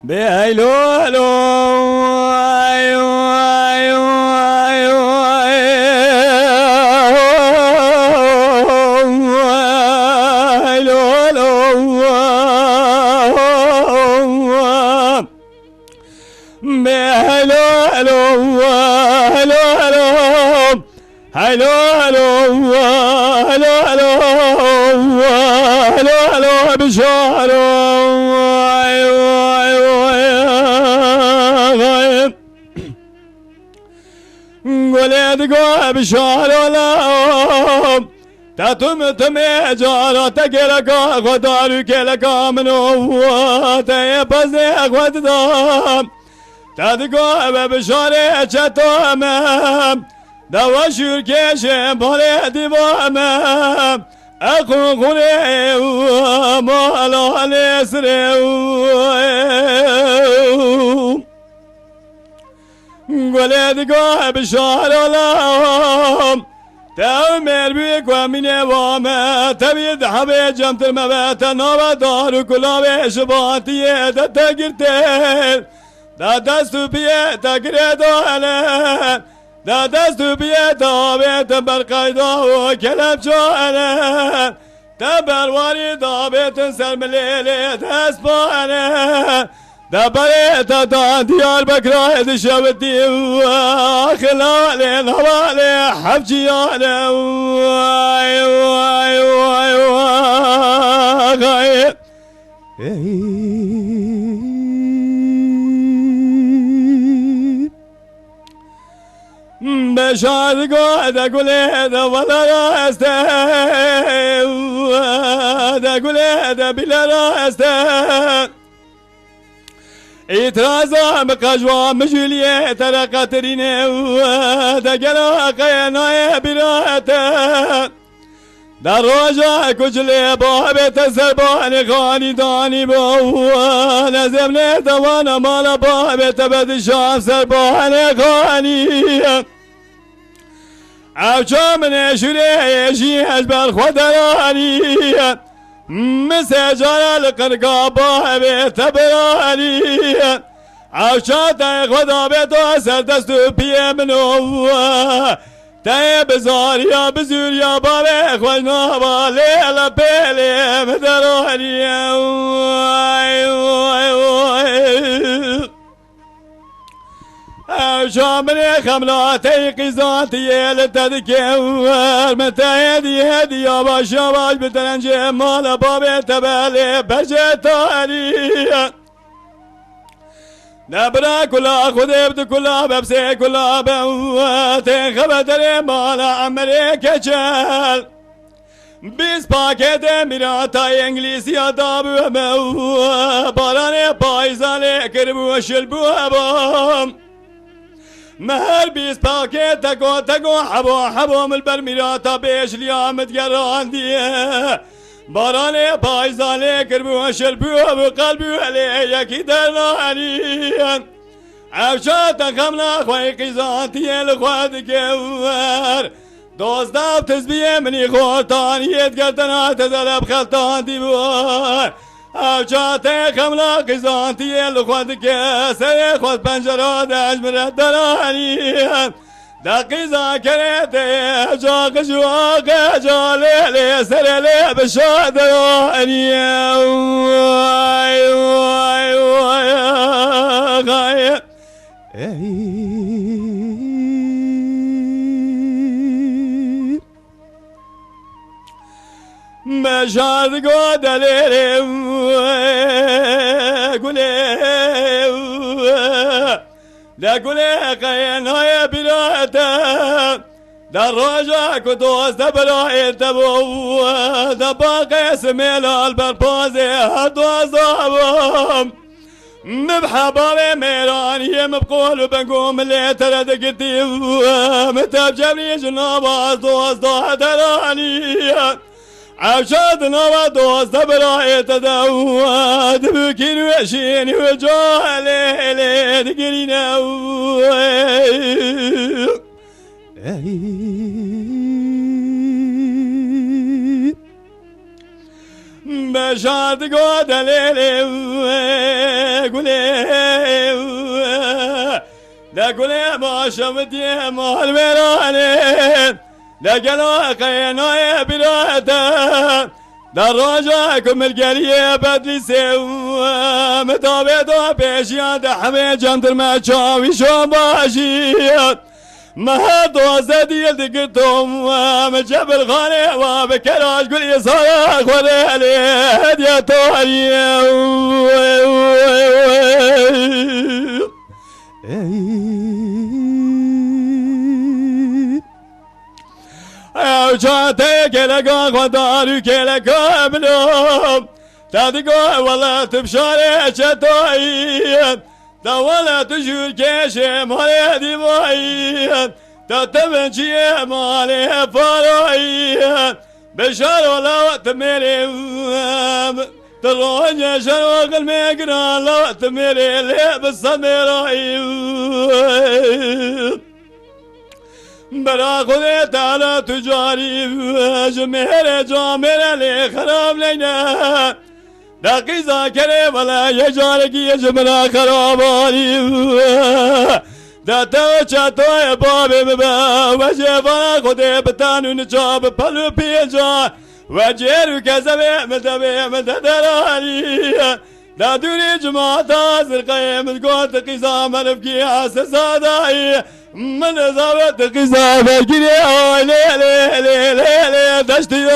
بهلو هلو ايو ايو ايو هلو هلو بهلو هلو هلو هلو هلو هلو هلو هلو هلو بشارو قلت قوة بشارو لهم تتم تمي جارو تكيلك خدارو كيلك منو تيبزي اخوات دام تدقوا بشاري چتوام دوا شركش بالي ديوام اخو خوري مالا نسري قلت قوة بشارو لهم تأمر بيك ومن وما تبيد حبي جمت المبات نوى دار كلها شباتي تتقرتين دا دستو بيه تقريدو على دا دستو بيه دابت برقيدو وكلب شو على تبر واري دابت سرمليلي تسبو على دبريت دا ديار بكرا دشوتي وخلالي نوالي حبجي على واي واي واي واي بشار قد اقول هذا ولا راسته اقول هذا بلا راسته اترازا مقاجوا مجلية ترى قاترينه دقلا قينا براته دروجا كجلي بابي تسرباني خاني داني بو نزمني دوانا مالا بابي تبد شام سرباني خاني عوشا من شري يجي أجبر خدراني مسجارة لقرقا بابي تبراني عوشا تاي خدا بيتو سردستو بيه منو تاي بزاريا بزوريا بابي خوشنا بالي لبيلي مدراني شامري خملاتي قيزاتي لتذكر متى هدي يا باشا باش بترنجي مال بابي تبالي بجتاني نبرا كلها خذي بد كلها ببسي كلها بواتي خبدري مال عمري كجل بيس باكيت ميراتا انجليزيا دابو مو باراني بايزاني كربو شلبو ابام مهر بيس باكيت تقو حبو من البرميراتا بيش اليوم تقراندي باراني بايزاني كربو شلبو بقلبو علي يكي دراني عوشات خمنا خوي قيزانتي الخواد كوار دوزداب تزبيه مني خوتان يتقدنا تزلب خلطان ديبوار عوشات خمنا قيزانتي الخواد كسر خود بنجرة داش من دراني دقيزا كريتي جاق جواق جالي سرلي بشادراني واي واي واي غاية مشاد قدلي قولي لا قولي قينا يا بلاتا دراجة كدوس دبلاي تبو دباقي اسمي البربازي هدوز دابم مبحبابي ميراني مبقول بنقوم اللي تردقتي متاب جبري جناباز دوز دهدراني عشاد نوا دوز دبلاي تدواد بكين وشيني وجالي لي دقرينا شاد قد ليلي قولي لا قولي ما شمتي ما الميراني لا قالوا قينو يا بلاده دراجاكم القرية بدلي سوا متابعة بيشيان حمي جندر ما شاوي شو باشيات ما دوزة ديال دقتهم مجبل غالي وبكراج قول يصارخ وليلي هدية طارية وجاتك لقاك ودارك لقاك بلوم تدقوا والله تبشاري شتوين ولا تجور كيشي مالي دموعين تتمنشي مالي فروعين بشار ولا وقت ميلي تروح شروق المقران لو وقت ميلي اللي بالصميرين براخذ على تجاري جمهر جامر اللي خراب لنا دقي ذاكري ولا يجارك يجمنا خراباني دا توچا توي بابي بابا وجه براخذ بتانو نجاب بلو بيجا وجهر كذبه مدبه مددراني دا دوري جماعة زرقاء مزقوط قيزا ملفكي عسساداي من زابط قيزا فكري لي لي لي لي لي دشتي